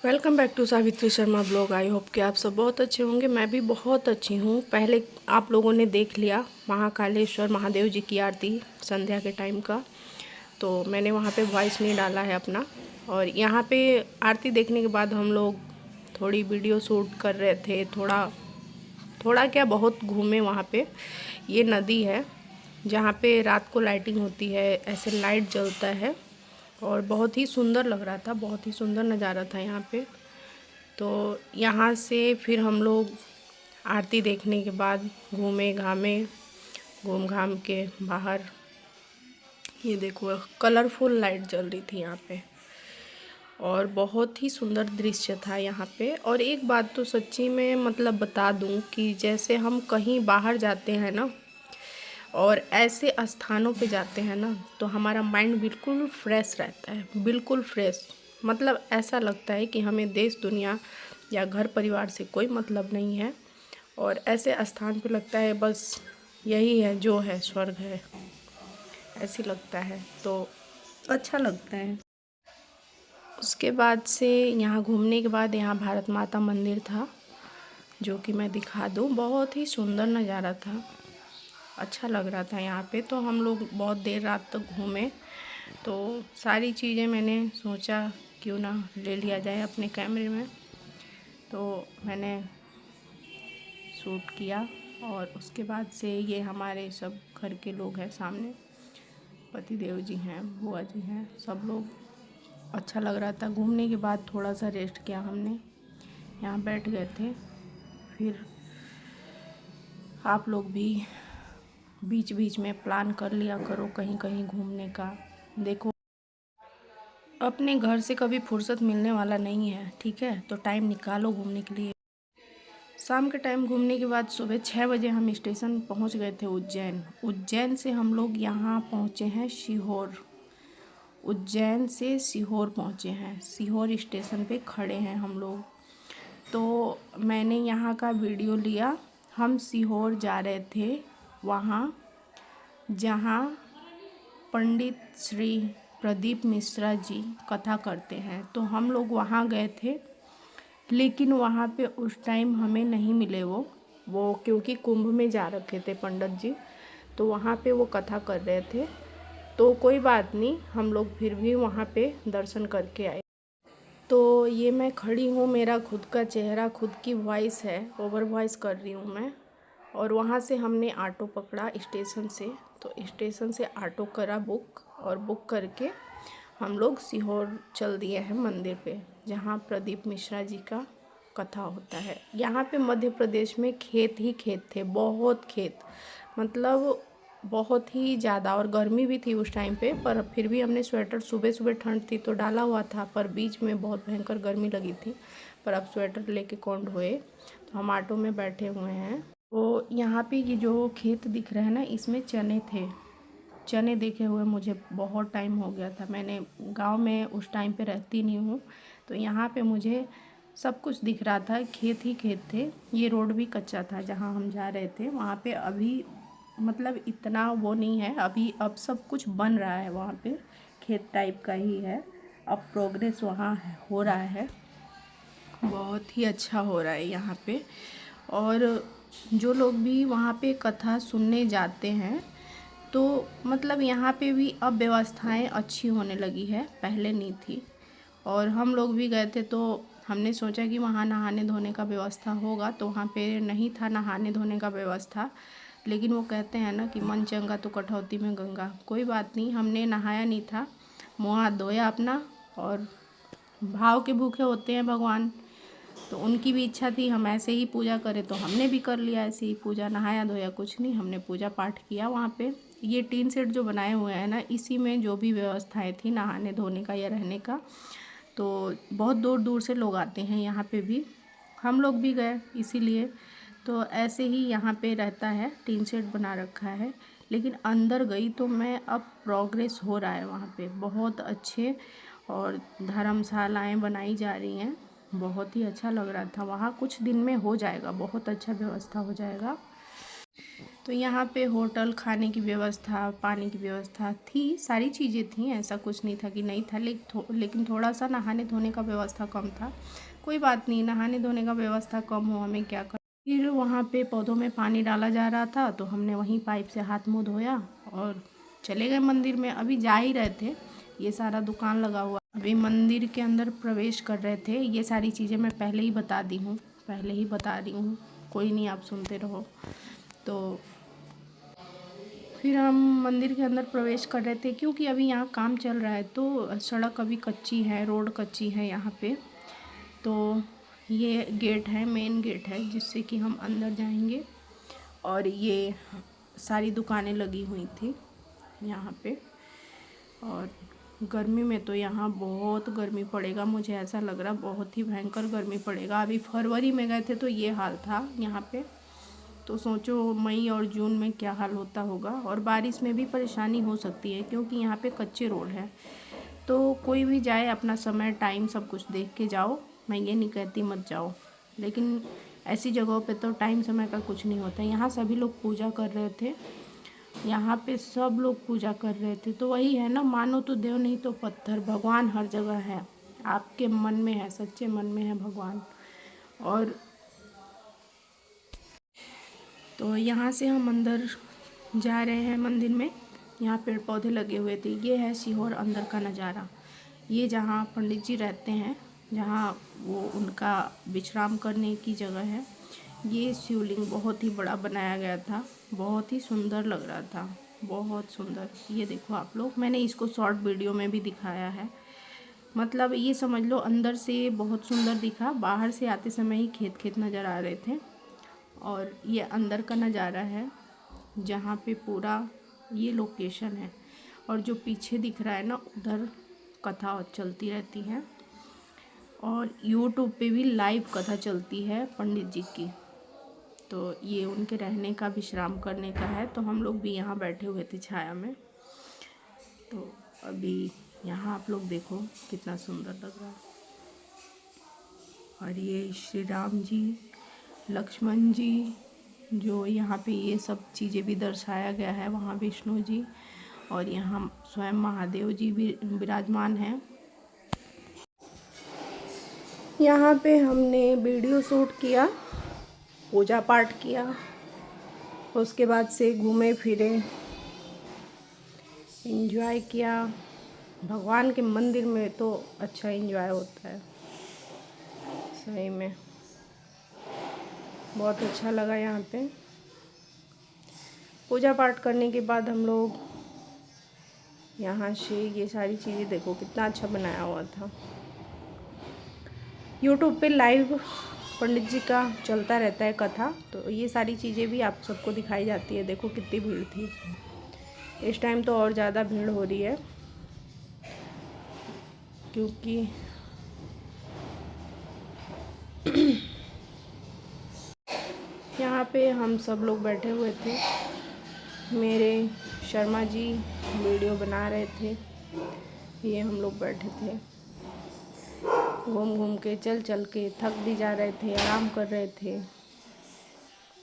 Welcome back to Savitri Sharma blog. I hope कि आप सब बहुत अच्छे होंगे। मैं भी बहुत अच्छी हूँ। पहले आप लोगों ने देख लिया महाकालेश्वर महादेव जी की आरती संध्या के टाइम का, तो मैंने वहाँ पे वॉइस नहीं डाला है अपना। और यहाँ पे आरती देखने के बाद हम लोग थोड़ी वीडियो शूट कर रहे थे। थोड़ा क्या बहुत घूमे वहाँ पे। ये नदी है जहाँ पे रात को लाइटिंग होती है, ऐसे लाइट जलता है और बहुत ही सुंदर लग रहा था, बहुत ही सुंदर नज़ारा था यहाँ पे। तो यहाँ से फिर हम लोग आरती देखने के बाद घूमे घामे, घूम घाम के बाहर ये देखो कलरफुल लाइट जल रही थी यहाँ पे और बहुत ही सुंदर दृश्य था यहाँ पे। और एक बात तो सच्ची में मतलब बता दूँ कि जैसे हम कहीं बाहर जाते हैं ना और ऐसे स्थानों पे जाते हैं ना, तो हमारा माइंड बिल्कुल फ्रेश रहता है, बिल्कुल फ्रेश। मतलब ऐसा लगता है कि हमें देश दुनिया या घर परिवार से कोई मतलब नहीं है और ऐसे स्थान पे लगता है बस यही है जो है, स्वर्ग है, ऐसी लगता है। तो अच्छा लगता है। उसके बाद से यहाँ घूमने के बाद यहाँ भारत माता मंदिर था, जो कि मैं दिखा दूँ। बहुत ही सुंदर नज़ारा था, अच्छा लग रहा था यहाँ पे। तो हम लोग बहुत देर रात तक घूमे, तो सारी चीज़ें मैंने सोचा क्यों ना ले लिया जाए अपने कैमरे में, तो मैंने शूट किया। और उसके बाद से ये हमारे सब घर के लोग हैं सामने, पति देव जी हैं, बुआ जी हैं, सब लोग। अच्छा लग रहा था। घूमने के बाद थोड़ा सा रेस्ट किया हमने, यहाँ बैठ गए थे। फिर आप लोग भी बीच बीच में प्लान कर लिया करो कहीं कहीं घूमने का। देखो अपने घर से कभी फुर्सत मिलने वाला नहीं है, ठीक है? तो टाइम निकालो घूमने के लिए। शाम के टाइम घूमने के बाद सुबह 6 बजे हम स्टेशन पहुंच गए थे उज्जैन। उज्जैन से हम लोग यहाँ पहुँचे हैं सीहोर। उज्जैन से सीहोर पहुँचे हैं, सीहोर स्टेशन पे खड़े हैं हम लोग। तो मैंने यहाँ का वीडियो लिया। हम सीहोर जा रहे थे वहाँ जहाँ पंडित श्री प्रदीप मिश्रा जी कथा करते हैं, तो हम लोग वहाँ गए थे। लेकिन वहाँ पे उस टाइम हमें नहीं मिले वो क्योंकि कुंभ में जा रखे थे पंडित जी, तो वहाँ पे वो कथा कर रहे थे। तो कोई बात नहीं, हम लोग फिर भी वहाँ पे दर्शन करके आए। तो ये मैं खड़ी हूँ, मेरा खुद का चेहरा, खुद की वॉइस है, ओवर वॉइस कर रही हूँ मैं। और वहाँ से हमने ऑटो पकड़ा स्टेशन से, तो स्टेशन से ऑटो करा बुक, और बुक करके हम लोग सीहोर चल दिए हैं मंदिर पे, जहाँ प्रदीप मिश्रा जी का कथा होता है। यहाँ पे मध्य प्रदेश में खेत ही खेत थे, बहुत खेत, मतलब बहुत ही ज़्यादा। और गर्मी भी थी उस टाइम पे, पर फिर भी हमने स्वेटर, सुबह सुबह ठंड थी तो डाला हुआ था, पर बीच में बहुत भयंकर गर्मी लगी थी। पर अब स्वेटर लेके कौन ढोए, तो हम ऑटो में बैठे हुए हैं। तो यहाँ पे ये जो खेत दिख रहे हैं ना, इसमें चने थे। चने देखे हुए मुझे बहुत टाइम हो गया था। मैंने गांव में उस टाइम पे रहती नहीं हूँ, तो यहाँ पे मुझे सब कुछ दिख रहा था, खेत ही खेत थे। ये रोड भी कच्चा था जहाँ हम जा रहे थे। वहाँ पे अभी मतलब इतना वो नहीं है अभी, अब सब कुछ बन रहा है वहाँ पे, खेत टाइप का ही है। अब प्रोग्रेस वहाँ हो रहा है, बहुत ही अच्छा हो रहा है यहाँ पे। और जो लोग भी वहाँ पे कथा सुनने जाते हैं, तो मतलब यहाँ पे भी अब व्यवस्थाएं अच्छी होने लगी है, पहले नहीं थी। और हम लोग भी गए थे, तो हमने सोचा कि वहाँ नहाने धोने का व्यवस्था होगा, तो वहाँ पे नहीं था नहाने धोने का व्यवस्था। लेकिन वो कहते हैं ना कि मन चंगा तो कटौती में गंगा। कोई बात नहीं, हमने नहाया नहीं था, मुँह हाथ धोया अपना। और भाव के भूखे होते हैं भगवान, तो उनकी भी इच्छा थी हम ऐसे ही पूजा करें, तो हमने भी कर लिया ऐसे ही पूजा। नहाया धोया कुछ नहीं, हमने पूजा पाठ किया वहाँ पे। ये टीन सेट जो बनाए हुए हैं ना, इसी में जो भी व्यवस्थाएं थी नहाने धोने का या रहने का, तो बहुत दूर दूर से लोग आते हैं यहाँ पे भी। हम लोग भी गए इसीलिए। तो ऐसे ही यहाँ पे रहता है, टीन सेट बना रखा है। लेकिन अंदर गई तो मैं, अब प्रोग्रेस हो रहा है वहाँ पे, बहुत अच्छे। और धर्मशालाएँ बनाई जा रही हैं, बहुत ही अच्छा लग रहा था वहाँ। कुछ दिन में हो जाएगा, बहुत अच्छा व्यवस्था हो जाएगा। तो यहाँ पे होटल, खाने की व्यवस्था, पानी की व्यवस्था थी, सारी चीज़ें थी, ऐसा कुछ नहीं था कि नहीं था। लेकिन थोड़ा सा नहाने धोने का व्यवस्था कम था। कोई बात नहीं, नहाने धोने का व्यवस्था कम हो, हमें क्या कर। फिर वहाँ पे पौधों में पानी डाला जा रहा था, तो हमने वहीं पाइप से हाथ मुँह धोया और चले गए मंदिर में। अभी जा ही रहे थे, ये सारा दुकान लगा हुआ, अभी मंदिर के अंदर प्रवेश कर रहे थे। ये सारी चीज़ें मैं पहले ही बता दी हूँ, पहले ही बता रही हूँ, कोई नहीं, आप सुनते रहो। तो फिर हम मंदिर के अंदर प्रवेश कर रहे थे, क्योंकि अभी यहाँ काम चल रहा है, तो सड़क अभी कच्ची है, रोड कच्ची है यहाँ पे। तो ये गेट है, मेन गेट है, जिससे कि हम अंदर जाएंगे। और ये सारी दुकानें लगी हुई थी यहाँ पे। और गर्मी में तो यहाँ बहुत गर्मी पड़ेगा, मुझे ऐसा लग रहा बहुत ही भयंकर गर्मी पड़ेगा। अभी फरवरी में गए थे तो ये हाल था यहाँ पे, तो सोचो मई और जून में क्या हाल होता होगा। और बारिश में भी परेशानी हो सकती है, क्योंकि यहाँ पे कच्चे रोड है। तो कोई भी जाए अपना समय टाइम सब कुछ देख के जाओ, मैं ये नहीं कहती मत जाओ, लेकिन ऐसी जगहों पे तो टाइम समय का कुछ नहीं होता। यहाँ सभी लोग पूजा कर रहे थे, यहाँ पे सब लोग पूजा कर रहे थे। तो वही है ना, मानो तो देव नहीं तो पत्थर, भगवान हर जगह है, आपके मन में है, सच्चे मन में है भगवान। और तो यहाँ से हम अंदर जा रहे हैं मंदिर में। यहाँ पेड़ पौधे लगे हुए थे। ये है सीहोर अंदर का नज़ारा। ये जहाँ पंडित जी रहते हैं, जहाँ वो उनका विश्राम करने की जगह है। ये शिवलिंग बहुत ही बड़ा बनाया गया था, बहुत ही सुंदर लग रहा था, बहुत सुंदर। ये देखो आप लोग, मैंने इसको शॉर्ट वीडियो में भी दिखाया है। मतलब ये समझ लो अंदर से बहुत सुंदर दिखा, बाहर से आते समय ही खेत खेत नज़र आ रहे थे। और ये अंदर का नज़ारा है, जहाँ पे पूरा ये लोकेशन है। और जो पीछे दिख रहा है ना, उधर कथा चलती रहती है, और यूट्यूब पे भी लाइव कथा चलती है पंडित जी की। तो ये उनके रहने का, विश्राम करने का है। तो हम लोग भी यहाँ बैठे हुए थे छाया में। तो अभी यहाँ आप लोग देखो कितना सुंदर लग रहा है। और ये श्री राम जी, लक्ष्मण जी, जो यहाँ पे ये सब चीज़ें भी दर्शाया गया है, वहाँ विष्णु जी, और यहाँ स्वयं महादेव जी भी विराजमान हैं। यहाँ पे हमने वीडियो शूट किया, पूजा पाठ किया, उसके बाद से घूमे फिरे, एंजॉय किया। भगवान के मंदिर में तो अच्छा एंजॉय होता है, सही में बहुत अच्छा लगा। यहाँ पे पूजा पाठ करने के बाद हम लोग यहाँ से, ये सारी चीज़ें देखो कितना अच्छा बनाया हुआ था। यूट्यूब पे लाइव पंडित जी का चलता रहता है कथा, तो ये सारी चीज़ें भी आप सबको दिखाई जाती है। देखो कितनी भीड़ थी, इस टाइम तो और ज़्यादा भीड़ हो रही है, क्योंकि यहाँ पे हम सब लोग बैठे हुए थे। मेरे शर्मा जी वीडियो बना रहे थे, ये हम लोग बैठे थे, घूम घूम के, चल चल के थक भी जा रहे थे, आराम कर रहे थे,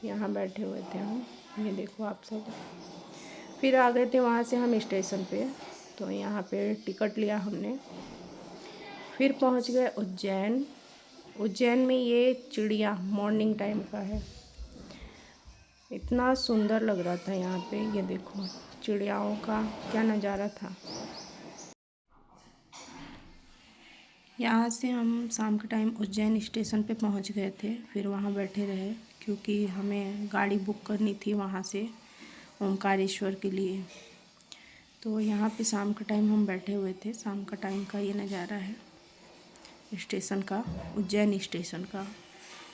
यहाँ बैठे हुए थे हम। ये देखो आप सब। फिर आ गए थे वहाँ से हम स्टेशन पे, तो यहाँ पे टिकट लिया हमने। फिर पहुँच गए उज्जैन। उज्जैन में ये चिड़िया मॉर्निंग टाइम का है, इतना सुंदर लग रहा था यहाँ पे। ये देखो चिड़ियाओं का क्या नज़ारा था। यहाँ से हम शाम के टाइम उज्जैन स्टेशन पे पहुँच गए थे। फिर वहाँ बैठे रहे, क्योंकि हमें गाड़ी बुक करनी थी वहाँ से ओंकारेश्वर के लिए। तो यहाँ पे शाम के टाइम हम बैठे हुए थे। शाम का टाइम का ये नज़ारा है स्टेशन का, उज्जैन स्टेशन का।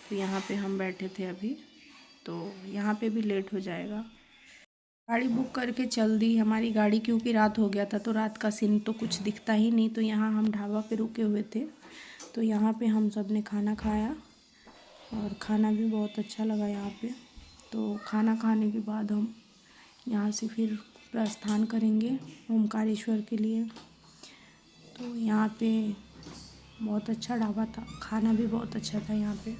तो यहाँ पे हम बैठे थे अभी, तो यहाँ पे भी लेट हो जाएगा। गाड़ी बुक करके चल दी हमारी गाड़ी, क्योंकि रात हो गया था, तो रात का सीन तो कुछ दिखता ही नहीं। तो यहाँ हम ढाबा पे रुके हुए थे, तो यहाँ पे हम सब ने खाना खाया, और खाना भी बहुत अच्छा लगा यहाँ पे। तो खाना खाने के बाद हम यहाँ से फिर प्रस्थान करेंगे ओंकारेश्वर के लिए। तो यहाँ पे बहुत अच्छा ढाबा था, खाना भी बहुत अच्छा था यहाँ पे।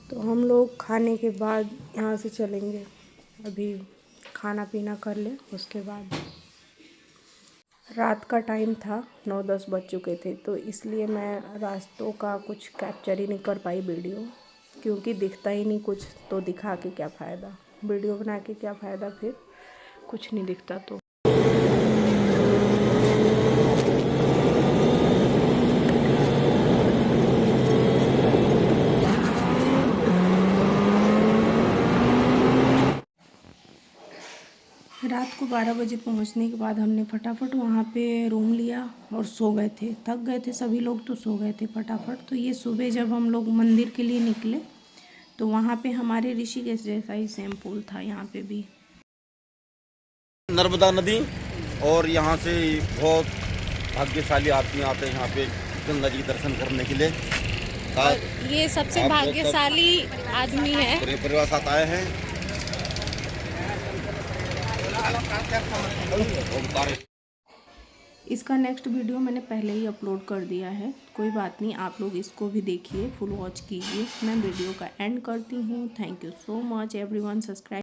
तो हम लोग खाने के बाद यहाँ से चलेंगे। अभी खाना पीना कर ले, उसके बाद। रात का टाइम था, 9-10 बज चुके थे, तो इसलिए मैं रास्तों का कुछ कैप्चर ही नहीं कर पाई वीडियो, क्योंकि दिखता ही नहीं कुछ, तो दिखा के क्या फ़ायदा, वीडियो बना के क्या फ़ायदा, फिर कुछ नहीं दिखता। तो रात को 12 बजे पहुंचने के बाद हमने फटाफट वहाँ पे रूम लिया और सो गए थे, थक गए थे सभी लोग, तो सो गए थे फटाफट। तो ये सुबह जब हम लोग मंदिर के लिए निकले तो वहाँ पे हमारे ऋषिकेश जैसा ही सेम पूल था यहाँ पे भी। नर्मदा नदी, और यहाँ से बहुत भाग्यशाली आदमी आते हैं यहाँ पे गंगा जी दर्शन करने के लिए। और ये सबसे भाग्यशाली आदमी है। पूरे परिवार साथ आए हैं। इसका नेक्स्ट वीडियो मैंने पहले ही अपलोड कर दिया है, कोई बात नहीं, आप लोग इसको भी देखिए, फुल वॉच कीजिए। मैं वीडियो का एंड करती हूँ। Thank you so much everyone. Subscribe